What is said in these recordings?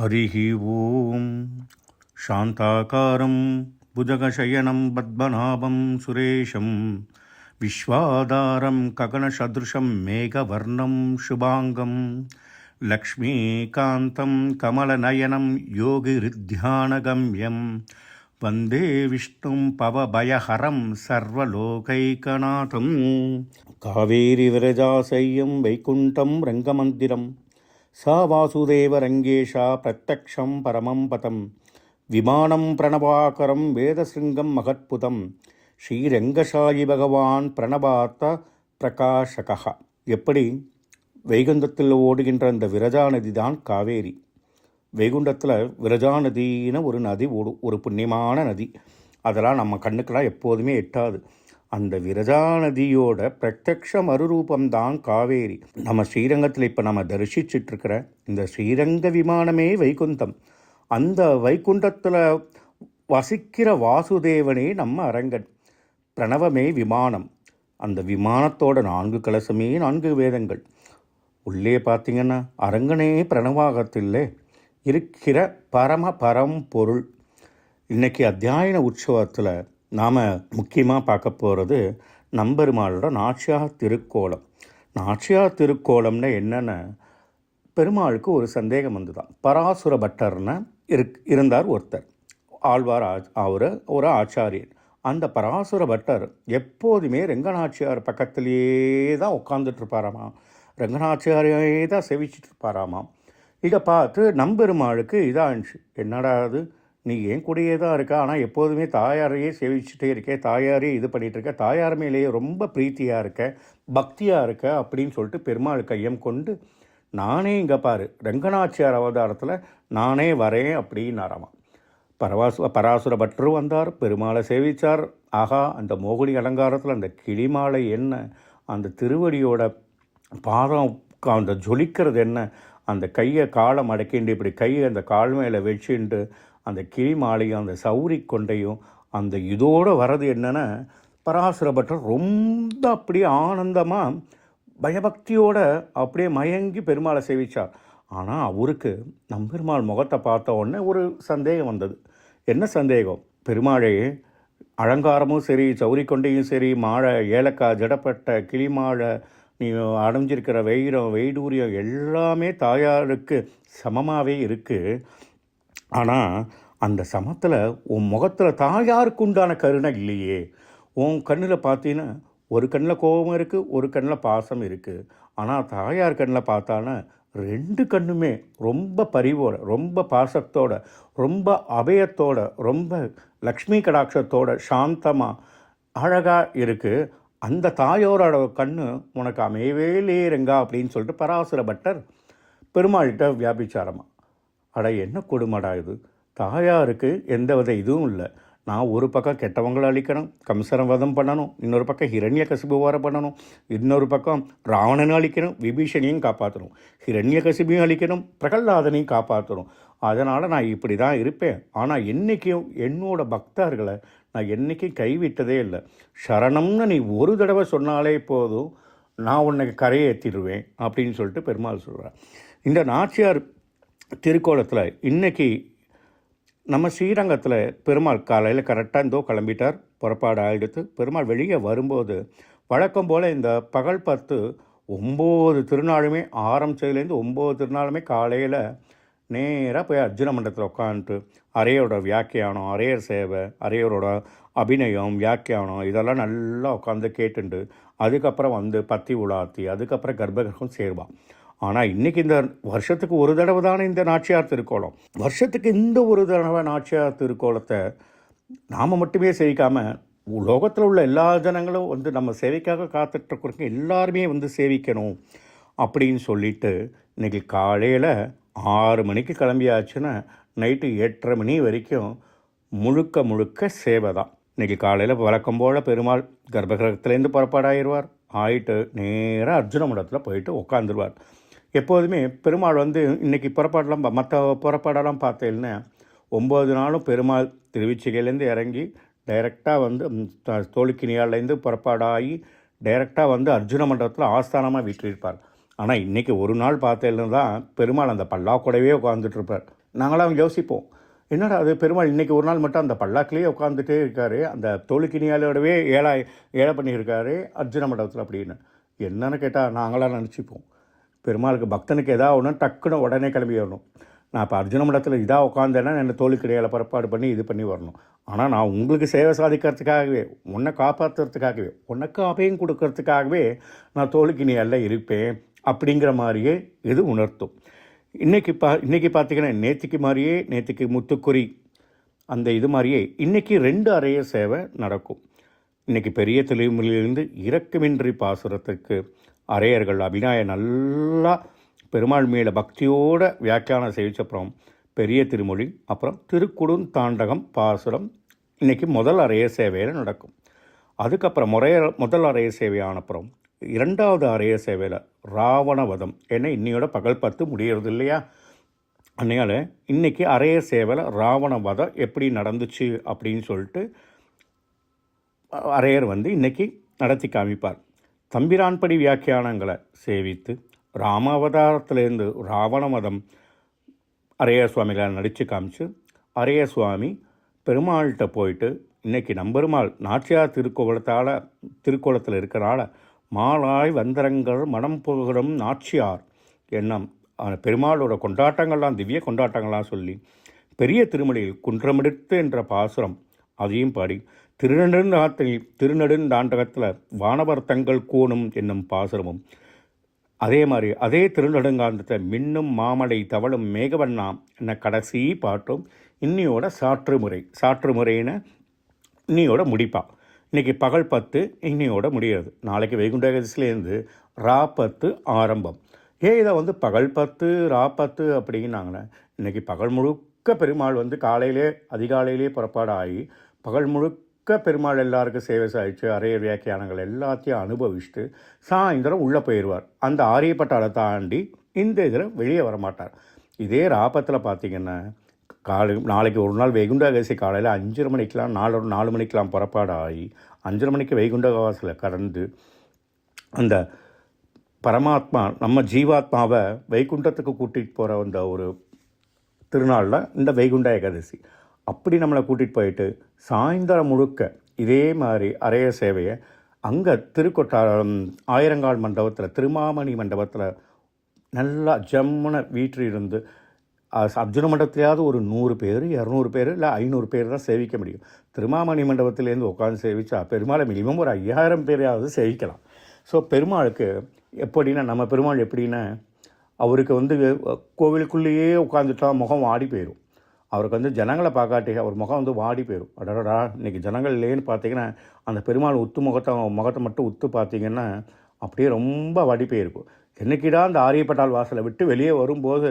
हरिः ॐ शान्ताकारं भुजगशयनं पद्मनाभं सुरेशं विश्वाधारं गगनसदृशं मेघवर्णं शुभाङ्गं लक्ष्मीकान्तं कमलनयनं योगिहृद्ध्यानगम्यं वन्दे विष्णुं पवभयहरं सर्वलोकैकनाथं कावेरीविरजासय्यं वैकुण्ठं रङ्गमन्दिरं सा वासुदेवरङ्गेशा प्रत्यक्षं परमं पदं विमानं प्रणवाकरं वेदशृङ्गं महत्पुतं ஸ்ரீரங்கசாயி பகவான் பிரணபாத்த பிரகாஷகா. எப்படி வைகுண்டத்தில் ஓடுகின்ற அந்த விரஜா நதி தான் காவேரி. வைகுண்டத்தில் விரஜா நதின்னு ஒரு நதி ஓடும், ஒரு புண்ணியமான நதி. அதெல்லாம் நம்ம கண்ணுக்கெல்லாம் எப்போதுமே எட்டாது. அந்த விரஜா நதியோட பிரத்யக்ஷ மறுரூபம்தான் காவேரி. நம்ம ஸ்ரீரங்கத்தில் இப்போ நம்ம தரிசிச்சிட்ருக்கிற இந்த ஸ்ரீரங்க விமானமே வைகுண்டம். அந்த வைகுண்டத்தில் வசிக்கிற வாசுதேவனே நம்ம அரங்கன். பிரணவமே விமானம். அந்த விமானத்தோட 4 கலசமே 4 வேதங்கள். உள்ளே பார்த்திங்கன்னா அரங்கனே பிரணவாகத்தில் இருக்கிற பரம்பொருள். இன்றைக்கி அத்தியாயன உற்சவத்தில் நாம் முக்கியமாக பார்க்க போகிறது நம்பெருமாளோட நாச்சியார் திருக்கோலம். நாச்சியார் திருக்கோலம்னு என்னென்ன, பெருமாளுக்கு ஒரு சந்தேகம் வந்துதான். பராசுர பட்டர்னு இருந்தார் ஒருத்தர், ஆழ்வார். அவர் ஒரு ஆச்சாரியன். அந்த பராசுர பட்டர் எப்போதுமே ரெங்கநாச்சியார் பக்கத்திலேயே தான் உட்காந்துட்ருப்பாராமா, ரெங்கநாச்சியாரையே தான் செவிச்சிட்ருப்பாராமா. இதை பார்த்து நம்பெருமாளுக்கு இதாகிடுச்சு. என்னடா அது, நீ என் கூடயே தான் இருக்க, ஆனால் எப்போதுமே தாயாரையே சேவிச்சுட்டே இருக்கே, தாயாரே இது பண்ணிகிட்ருக்க, தாயார் மேலேயே ரொம்ப பிரீத்தியாக இருக்க, பக்தியாக இருக்க அப்படின்னு சொல்லிட்டு பெருமாள் கையம் கொண்டு, நானே இங்கே பாரு ரெங்கநாச்சியார் அவதாரத்தில் நானே வரேன் அப்படின்னாராமா. பராசுர பட்டரும் வந்தார், பெருமாளை சேவித்தார். ஆகா, அந்த மோகினி அலங்காரத்தில் அந்த கிளிமாலை என்ன, அந்த திருவடியோட பாதம் அந்த ஜொலிக்கிறது என்ன, அந்த கையை காலை மடக்கிண்டு இப்படி கையை அந்த கால் மேலே வச்சுண்டு அந்த கிளிமாலையும் அந்த சௌரி கொண்டையும் அந்த இதோடு வர்றது என்னென்னா, பராசுர பட்டர் ரொம்ப அப்படியே ஆனந்தமாக பயபக்தியோடு அப்படியே மயங்கி பெருமாளை சேவித்தார். ஆனால் அவருக்கு நம்பெருமாள் முகத்தை பார்த்த உடனே ஒரு சந்தேகம் வந்தது. என்ன சந்தேகம்? பெருமாளே அலங்காரமும் சரி, சௌரி கொண்டையும் சரி, மாழை ஏலக்காய் ஜடப்பட்ட கிளிமாழை, நீ அடைஞ்சிருக்கிற வெய்டூரியம் எல்லாமே தாயாருக்கு சமமாகவே இருக்குது. ஆனால் அந்த சமத்தில் உன் முகத்தில் தாயாருக்கு உண்டான கருணை இல்லையே. உன் கண்ணில் பார்த்தீங்கன்னா ஒரு கண்ணில் கோபம் இருக்குது, ஒரு கண்ணில் பாசம் இருக்குது. ஆனால் தாயார் கண்ணில் பார்த்தானா 2 கண்ணுமே ரொம்ப பரிவோட, ரொம்ப பாசத்தோட, ரொம்ப அபயத்தோட, ரொம்ப லக்ஷ்மி கடாட்சத்தோட சாந்தமாக அழகாக இருக்குது. அந்த தாயோரோட கண்ணு உனக்கு அமையவே ரெங்கா அப்படின்னு சொல்லிட்டு பராசுர பட்டர் பெருமாள்கிட்ட வியாபிச்சாரமா. அட என்ன கொடுமடா இது, தாயாருக்கு எந்த வித இதுவும் இல்லை. நான் ஒரு பக்கம் கெட்டவங்களை அழிக்கணும், கம்சரம் வதம் பண்ணணும், இன்னொரு பக்கம் ஹிரண்ய கசிபுவார பண்ணணும், இன்னொரு பக்கம் ராவணனை அழிக்கணும், விபீஷணையும் காப்பாற்றணும், ஹிரண்ய கசிபையும் அழிக்கணும், பிரகல்லாதனையும் காப்பாற்றணும். அதனால் நான் இப்படி தான் இருப்பேன். ஆனால் என்றைக்கும் என்னோட பக்தர்களை நான் என்றைக்கும் கைவிட்டதே இல்லை. சரணம்னு நீ ஒரு தடவை சொன்னாலே போதும், நான் உன்னை கரையேற்றிடுவேன் அப்படின்னு சொல்லிட்டு பெருமாள் சொல்கிறார். இந்த நாச்சியார் திருக்கோலத்தில் இன்றைக்கி நம்ம ஸ்ரீரங்கத்தில் பெருமாள் காலையில் கரெக்டாக கிளம்பிட்டார், புறப்பாடு ஆகிடுத்து. பெருமாள் வெளியே வரும்போது வழக்கம் போல் இந்த பகல் 10 9 திருநாளுமே ஆரம்பித்ததுலேருந்து 9 திருநாளுமே காலையில் நேராக போய் அர்ஜுன மண்டலத்தில் உட்காந்துட்டு அரையோட வியாக்கியானம், அரையர் சேவை, அரையரோட அபிநயம், வியாக்கியானம் இதெல்லாம் நல்லா உட்காந்து கேட்டுண்டு அதுக்கப்புறம் வந்து பத்தி உலாத்தி அதுக்கப்புறம் கர்ப்பகிரகம் சேருவான். ஆனால் இன்றைக்கி இந்த வருஷத்துக்கு ஒரு தடவை தானே இந்த நாச்சியார் திருக்கோலம். வருஷத்துக்கு இந்த ஒரு தடவை நாச்சியார் திருக்கோலத்தை நாம் மட்டுமே சேவிக்காமல் லோகத்தில் உள்ள எல்லா ஜனங்களும் வந்து நம்ம சேவைக்காக காத்துட்ருக்கிறவங்க எல்லாருமே வந்து சேவிக்கணும் அப்படின்னு சொல்லிட்டு இன்றைக்கி காலையில் 6 மணிக்கு கிளம்பியாச்சுன்னா நைட்டு 8:30 மணி வரைக்கும் முழுக்க சேவை தான். இன்றைக்கி காலையில் வழக்கம் போல் பெருமாள் கர்ப்பகிரகத்துலேருந்து புறப்பாடாயிருவார். ஆகிட்டு நேராக அர்ஜுன மண்டலத்தில் போயிட்டு உட்காந்துருவார். எப்போதுமே பெருமாள் வந்து இன்றைக்கி மற்ற புறப்பாடெல்லாம் பார்த்தேன்னா 9 நாளும் பெருமாள் திருவிச்சிகையிலேருந்து இறங்கி டைரெக்டாக வந்து தோழிக்கினியாலேருந்து புறப்பாடாகி டைரெக்டாக வந்து அர்ஜுன மண்டபத்தில் ஆஸ்தானமாக வீட்டிலிருப்பார். ஆனால் இன்றைக்கி ஒரு நாள் பார்த்தேன்னு தான் பெருமாள் அந்த பல்லாக்கூடவே உட்காந்துட்ருப்பார். நாங்களாம் யோசிப்போம், என்னடா அது பெருமாள் இன்றைக்கி ஒரு நாள் மட்டும் அந்த பல்லாக்கிலேயே உட்காந்துட்டே இருக்கார், அந்த தோளுக்கினியாலோடவே ஏழை பண்ணியிருக்காரு அர்ஜுன மண்டபத்தில் அப்படின்னு. என்னன்னு கேட்டால் நாங்களாம் நினச்சிப்போம், பெருமாளுக்கு பக்தனுக்கு எதாவது ஒன்று டக்குன்னு உடனே கிளம்பி வரணும். நான் இப்போ அர்ஜுன மண்டலத்தில் இதாக உட்காந்தேன்னா என்னை தோளுக்கிடையால் புறப்பாடு பண்ணி இது பண்ணி வரணும். ஆனால் நான் உங்களுக்கு சேவை சாதிக்கிறதுக்காகவே, உன்னை காப்பாற்றுறதுக்காகவே, உனக்கு அபயம் கொடுக்கறதுக்காகவே நான் தோளுக்கினியால் இருப்பேன் அப்படிங்கிற மாதிரியே இது உணர்த்தும். இன்றைக்கி பார்த்திங்கன்னா நேற்றுக்கு முத்துக்குறி அந்த இது மாதிரியே இன்றைக்கி 2 அறைய சேவை நடக்கும். இன்றைக்கி பெரிய திருமொழியிலிருந்து இரக்கமின்றி பாசுரத்துக்கு அரையர்கள் அபிநாய நல்லா பெருமாள் மேலே பக்தியோட வியாக்கியானம் செய்விச்சப்புறம் பெரிய திருமொழி, அப்புறம் திருக்குறுந்தாண்டகம் பாசுரம் இன்றைக்கி முதல் அறைய சேவையில் நடக்கும். அதுக்கப்புறம் முதல் அறைய சேவையானப்புறம் 2வது அறைய சேவையில் ராவணவதம். ஏன்னா இன்னையோட பகல் 10 முடியறது இல்லையா, அதனால் இன்றைக்கி அறைய சேவையில் ராவணவதம் எப்படி நடந்துச்சு அப்படின்னு சொல்லிட்டு அரையர் இன்றைக்கி நடத்தி காமிப்பார். தம்பிரான்படி வியாக்கியானங்களை சேவித்து ராமாவதாரத்திலேருந்து ராவணவதம் அரையர் சுவாமிகளை நடித்து காமிச்சு அரையர் சுவாமி பெருமாள்கிட்ட போயிட்டு இன்றைக்கி நம்பெருமாள் நாச்சியார் திருக்கோலத்தில் இருக்கிறனால மாலாய் வந்தரங்கள் மனம் புகழும் நாச்சியார் எண்ணம் பெருமாளோட கொண்டாட்டங்கள்லாம் திவ்ய கொண்டாட்டங்கள்லாம் சொல்லி பெரிய திருமலையில் குன்றமெடுத்து என்ற பாசுரம் அதையும் பாடி திருநெடுந்தாண்டகத்தில் வானவர் தங்கள் கூணும் என்னும் பாசுரமும் அதே மாதிரி அதே திருநெடுங்காண்டத்தை மின்னும் மாமலை தவளும் மேகவண்ணாம் என்ன கடைசி பாட்டும் இன்னியோட சாற்று முறைன்னு இன்னியோட முடிப்பா. இன்றைக்கி பகல் 10 இன்னையோட முடியாது. நாளைக்கு வைகுண்ட ஏகாதசிலேருந்து ரா 10 ஆரம்பம். இதை பகல் 10 ரா 10 அப்படின்னாங்களே, இன்றைக்கி பகல் முழுக்க பெருமாள் காலையிலே அதிகாலையிலே புறப்பாடு ஆகி பகல் முழுக்க பெருமாள் எல்லாருக்கும் சேவை சாதிச்சு அரைய வியாக்கியானங்கள் எல்லாத்தையும் அனுபவிச்சுட்டு சாயந்தரம் உள்ளே போயிடுவார். அந்த ஆரியப்பட்டாலை தாண்டி இந்த இதில் வெளியே வரமாட்டார். இதே ராபத்தில் பார்த்திங்கன்னா நாளைக்கு ஒரு நாள் வைகுண்ட ஏகாதசி காலையில் 5:30 மணிக்கெலாம் 4 மணிக்கெலாம் புறப்பாடு ஆகி 5:30 மணிக்கு வைகுண்ட வாசலை கடந்து அந்த பரமாத்மா நம்ம ஜீவாத்மாவை வைகுண்டத்துக்கு கூட்டிகிட்டு போகிற அந்த ஒரு திருநாளில் இந்த வைகுண்ட ஏகாதசி அப்படி நம்மளை கூட்டிகிட்டு போயிட்டு சாயந்தரம் முழுக்க இதே மாதிரி அரைய சேவையை அங்கே ஆயிரங்கால் மண்டபத்தில் திருமாமணி மண்டபத்தில் நல்லா ஜம்முன வீட்டில் இருந்து அர்ஜுன மண்டபத்திலேயாவது ஒரு 100 பேர் 200 பேர் இல்லை 500 பேர் தான் சேவிக்க முடியும். திருமாமணி மண்டபத்திலேருந்து உட்காந்து சேவிச்சா பெருமாளை மினிமம் ஒரு 5000 பேரையாவது சேவிக்கலாம். ஸோ பெருமாளுக்கு எப்படின்னா நம்ம பெருமாள் எப்படின்னா அவருக்கு கோவிலுக்குள்ளேயே உட்காந்துட்டா முகம் வாடி போயிடும். அவருக்கு ஜனங்களை பார்க்காட்டி அவர் முகம் வாடி போயிடும். அடடா இன்றைக்கி ஜனங்கள் இல்லைன்னு பார்த்தீங்கன்னா அந்த பெருமாள் முகத்தை மட்டும் உத்து பார்த்தீங்கன்னா அப்படியே ரொம்ப வாடி போயிருக்கும். என்னைக்கிடா அந்த ஆரியப்பட்டால் வாசலை விட்டு வெளியே வரும்போது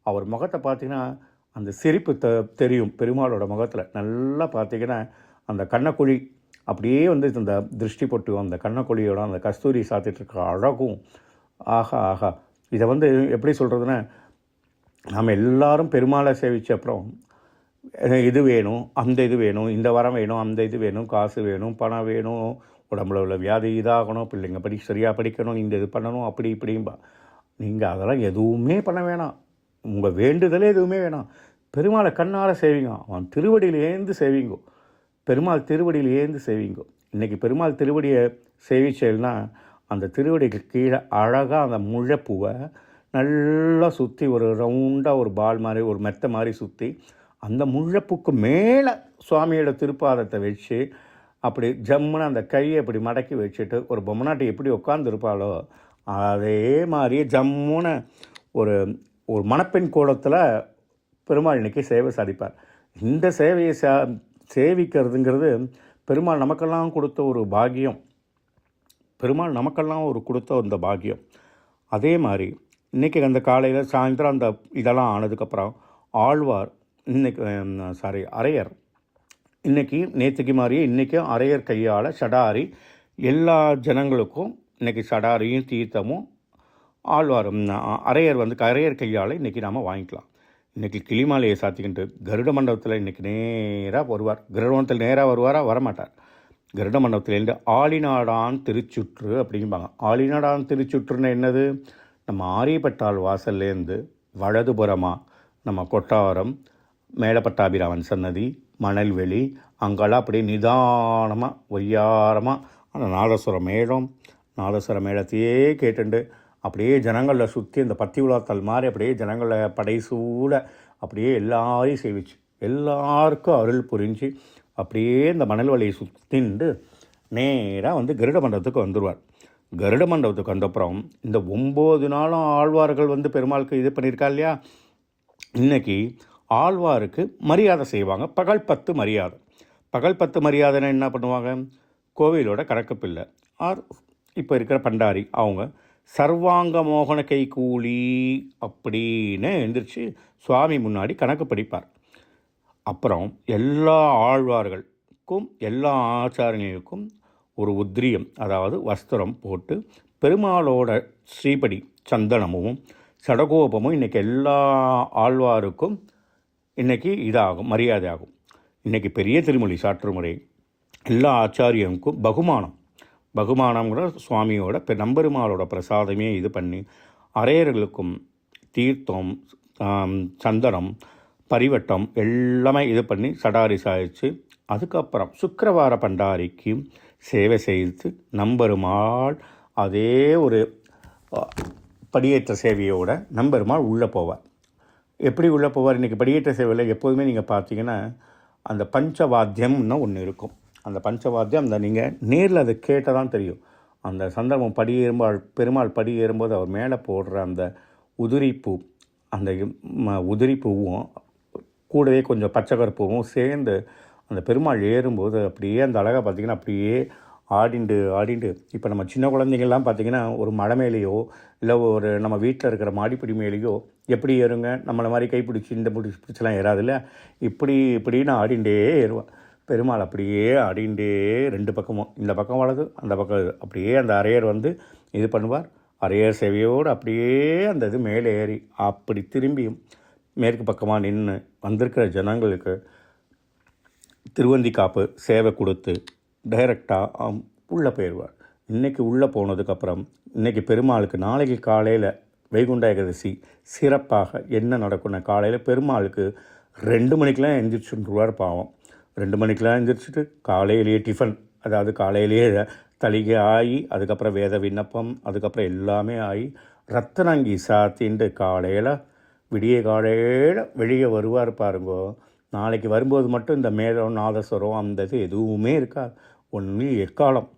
அவர் முகத்தை பார்த்திங்கன்னா அந்த சிரிப்பு தெரியும். பெருமாளோட முகத்தில் நல்லா பார்த்திங்கன்னா அந்த கண்ணக்குழி அப்படியே இந்த திருஷ்டி பொட்டு அந்த கண்ணக்குழியோட அந்த கஸ்தூரி சாத்திட்ருக்க அழகும் ஆஹா. இதை எப்படி சொல்கிறதுன்னா, நம்ம எல்லாரும் பெருமாளை சேவித்த அப்புறம் இது வேணும், அந்த இது வேணும், இந்த வரம் வேணும், அந்த இது வேணும், காசு வேணும், பணம் வேணும், உடம்புல உள்ள வியாதி இதாகணும், பிள்ளைங்க சரியாக படிக்கணும், இந்த இது பண்ணணும், அப்படி இப்படிம்பா. நீங்கள் அதெல்லாம் எதுவுமே பண்ண வேணாம். உங்கள் வேண்டுதலே எதுவுமே வேணாம். பெருமாளை கண்ணால் சேவிங்க. அவன் திருவடியிலேருந்து சேவிங்கோ. பெருமாள் திருவடியிலேருந்து சேவிங்கோ. இன்றைக்கி பெருமாள் திருவடியை சேவிச்சேன்னா அந்த திருவடிக்கு கீழே அழகாக அந்த முழைப்பூவை நல்லா சுற்றி ஒரு ரவுண்டாக ஒரு பால் மாதிரி ஒரு மெத்தை மாதிரி சுற்றி அந்த முழைப்புக்கு மேலே சுவாமியோட திருப்பாதத்தை வச்சு அப்படி ஜம்முன்னு அந்த கையை அப்படி மடக்கி வச்சுட்டு ஒரு பொம்மநாட்டி எப்படி உட்காந்துருப்பாளோ அதே மாதிரியே ஜம்முன்னு ஒரு ஒரு மணப்பெண் கோலத்தில் பெருமாள் இன்றைக்கி சேவை சாதிப்பார். இந்த சேவையை சேவிக்கிறதுங்கிறது பெருமாள் நமக்கெல்லாம் கொடுத்த ஒரு பாக்கியம். பெருமாள் நமக்கெல்லாம் கொடுத்த அந்த பாக்கியம். அதே மாதிரி இன்றைக்கி அந்த காலையில் சாயந்தரம் அந்த இதெல்லாம் ஆனதுக்கப்புறம் ஆழ்வார் அரையர் நேற்றுக்கு மாதிரியே இன்றைக்கும் அரையர் கையால் சடாரி எல்லா ஜனங்களுக்கும் இன்றைக்கி சடாரியும் தீர்த்தமும் ஆழ்வார் அரையர் அரையர் கையால் இன்றைக்கி நாம் வாங்கிக்கலாம். இன்றைக்கி கிளிமாலையை சாத்திக்கிட்டு கருட மண்டபத்தில் இன்றைக்கி நேராக வருவார். கருட மண்டபத்தில் நேராக வருவாரா? வரமாட்டார். கருட மண்டபத்திலேருந்து ஆளிநாடான் திருச்சுற்று அப்படிம்பாங்க. ஆளிநாடான் திருச்சுற்றுன்னு என்னது? நம்ம ஆரியப்பட்டாள் வாசல்லேருந்து வலதுபுறமாக நம்ம கொட்டாரம், மேலப்பட்டாபிராமன் சன்னதி, மணல்வெளி, அங்கெல்லாம் அப்படியே நிதானமாக ஒய்யாரமாக அந்த நாதஸ்வர மேளத்தையே கேட்டுண்டு அப்படியே ஜனங்களில் சுற்றி இந்த பத்தி உலாத்தல் மாதிரி அப்படியே ஜனங்களை படைசூட அப்படியே எல்லாரையும் சேவிச்சு எல்லாருக்கும் அருள் புரிஞ்சு அப்படியே இந்த மணல் வழியை சுற்றிண்டு நேராக வந்து கருட மண்டபத்துக்கு வந்துடுவார். கருட மண்டபத்துக்கு வந்தப்புறம் இந்த 9 நாளும் ஆழ்வார்கள் வந்து பெருமாளுக்கு இது பண்ணியிருக்கா இல்லையா, இன்றைக்கி ஆழ்வாருக்கு மரியாதை செய்வாங்க. பகல் 10 மரியாதை. பகல் 10 மரியாதைன்னா என்ன பண்ணுவாங்க, கோவிலோட கணக்குப்பில்லை ஆர் இப்போ இருக்கிற பண்டாரி அவங்க சர்வாங்க மோகன கை கூலி அப்படின்னு எழுந்திரிச்சு சுவாமி முன்னாடி கணக்கு படிப்பார். அப்புறம் எல்லா ஆழ்வார்களுக்கும் எல்லா ஆச்சாரியர்களுக்கும் ஒரு உத்ரியம், அதாவது வஸ்திரம் போட்டு பெருமாளோட ஸ்ரீபடி சந்தனமும் சடகோபமும் இன்றைக்கி எல்லா ஆழ்வாருக்கும் இன்றைக்கி இதாகும், மரியாதை ஆகும். இன்றைக்கி பெரிய திருமொழி சாற்று முறை எல்லா ஆச்சாரியனுக்கும் பகுமானங்கிற சுவாமியோட நம்பெருமாளோட பிரசாதமே இது பண்ணி அரையர்களுக்கும் தீர்த்தம், சந்தனம், பரிவட்டம் எல்லாமே இது பண்ணி சடாரி சாய்ச்சி அதுக்கப்புறம் சுக்கிரவார பண்டாரிக்கு சேவை செய்து நம்பெருமாள் அதே ஒரு படியேற்ற சேவையோட நம்பெருமாள் உள்ளே போவார். எப்படி உள்ளே போவார்? இன்றைக்கி படியேற்ற சேவையில் எப்போதுமே நீங்கள் பார்த்தீங்கன்னா அந்த பஞ்சவாத்தியம்னு ஒன்று இருக்கும். அந்த பஞ்சவாத்தியம் அந்த நீங்கள் நேரில் அதை கேட்டால் தான் தெரியும். அந்த சந்தர்ப்பம் பெருமாள் படி ஏறும்போது அவர் மேலே போடுற அந்த உதிரிப்பூ, அந்த உதிரிப்பூவும் கூடவே கொஞ்சம் பச்சைக்கருப்பூவும் சேர்ந்து அந்த பெருமாள் ஏறும்போது அப்படியே அந்த அழகாக பார்த்திங்கன்னா அப்படியே ஆடிண்டு இப்போ நம்ம சின்ன குழந்தைங்கள்லாம் பார்த்திங்கன்னா ஒரு மலை மேலேயோ இல்லை ஒரு நம்ம வீட்டில் இருக்கிற மாடிப்படி மேலேயோ எப்படி ஏறுங்க, நம்மளை மாதிரி கைப்பிடிச்சி இந்த பிடிச்சலாம் ஏறாதில்ல, இப்படின்னு ஆடிண்டே ஏறுவான். பெருமாள் அப்படியே ஆடிண்டே 2 பக்கமும், இந்த பக்கம் வலது அந்த பக்கம் அப்படியே அந்த அரையர் வந்து இது பண்ணுவார். அரையர் சேவையோடு அப்படியே அந்த இது மேலே ஏறி அப்படி திரும்பியும் மேற்கு பக்கமாக நின்று வந்திருக்கிற ஜனங்களுக்கு திருவந்தி காப்பு சேவை கொடுத்து டைரெக்டாக உள்ளே போயிடுவார். இன்றைக்கி உள்ளே போனதுக்கப்புறம் இன்றைக்கி பெருமாளுக்கு நாளைக்கு காலையில் வைகுண்ட ஏகாதசி சிறப்பாக என்ன நடக்கும்னா, காலையில் பெருமாளுக்கு 2 மணிக்கெலாம் எழுந்திரிச்சுருவார். பாவம் 2 மணிக்கெலாம் எழுந்திரிச்சிட்டு காலையிலேயே டிஃபன், அதாவது காலையிலேயே தளிகை ஆகி அதுக்கப்புறம் வேத விண்ணப்பம் அதுக்கப்புறம் எல்லாமே ஆகி ரத்தனங்கி சாத்தின்ட்டு காலையில் காலையில் வெளியே வருவார் பாருங்கோ. நாளைக்கு வரும்போது மட்டும் இந்த மேளம் நாதஸ்வரம் அந்த இது எதுவுமே இருக்காது. ஒன்லி எக்காலம்.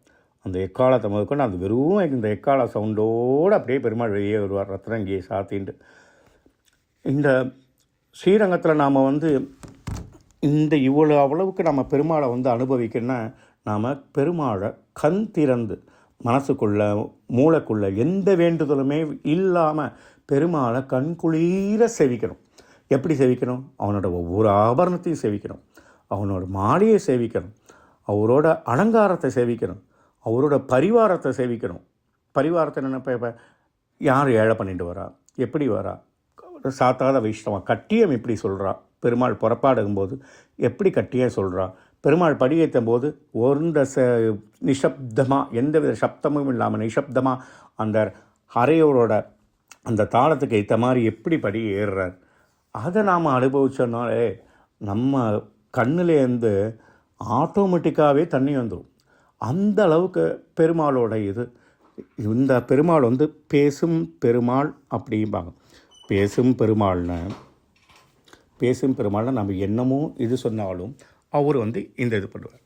அந்த எக்காலத்தை முதற்கொண்டு அந்த வெறும் இந்த எக்கால சவுண்டோடு அப்படியே பெருமாள் வெளியே வருவார் ரத்னங்கியை சாத்தின்ட்டு. இந்த ஸ்ரீரங்கத்தில் நாம் வந்து இந்த அவ்வளவுக்கு நம்ம பெருமாளை வந்து அனுபவிக்கணும்னா நாம் பெருமாளை கண் திறந்து மனசுக்குள்ளே மூளைக்குள்ளே எந்த வேண்டுதலுமே இல்லாமல் பெருமாளை கண்குளிர சேவிக்கணும். எப்படி சேவிக்கணும்? அவனோட ஒவ்வொரு ஆபரணத்தையும் சேவிக்கணும், அவனோட மாலையை சேவிக்கணும், அவரோட அலங்காரத்தை சேவிக்கணும், அவரோட பரிவாரத்தை சேவிக்கணும். பரிவாரத்தை நினைப்ப யார் ஏழை பண்ணிட்டு வரா, எப்படி வரா, சாத்தாத வைஷ்ணவா, கட்டியம் எப்படி சொல்கிறா, பெருமாள் புறப்பாடுங்கும்போது எப்படி கட்டியம் சொல்கிறா, பெருமாள் படியேற்றும் போது ஒருந்த நிசப்தமாக எந்தவித சப்தமும் இல்லாமல் நிசப்தமாக அந்த அரையோரோட அந்த தாளத்துக்கு ஏற்ற மாதிரி எப்படி படி ஏறுறார், அதை நாம் அனுபவிச்சோன்னாலே நம்ம கண்ணிலேருந்து ஆட்டோமேட்டிக்காகவே தண்ணி வந்துடும். அந்த அளவுக்கு பெருமாளோட இந்த பெருமாள் வந்து பேசும் பெருமாள் அப்படிம்பாங்க. பேசும் பெருமாள்னா நம்ம என்னமோ இது சொன்னாலும் அவர் வந்து இந்த இது பண்ணுவார்.